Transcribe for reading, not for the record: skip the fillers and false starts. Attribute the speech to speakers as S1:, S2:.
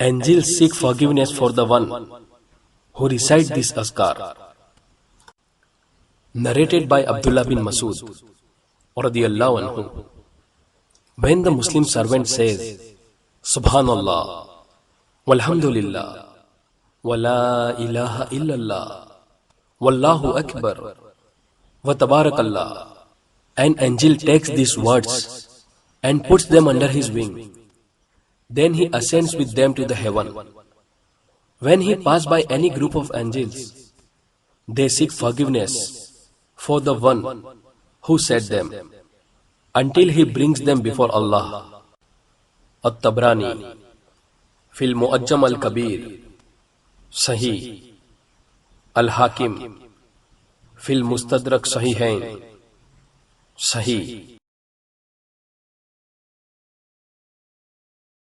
S1: Angels seek forgiveness for the one who recite this azkar. Narrated by Abdullah bin Masud radiyallahu anhu. When the Muslim servant says, Subhanallah, Walhamdulillah, Wa la ilaha illallah, Wallahu Akbar, Wa tabarakallah, an angel takes these words and puts them under his wing. Then he ascends with them to the heaven. When he passes by any group of angels, they seek forgiveness for the one who said them, until he brings them before Allah. At-Tabrani, Fil Mu'ajjam al-Kabir, Sahih, Al-Hakim, Fil Mustadrak Sahihain, Sahih.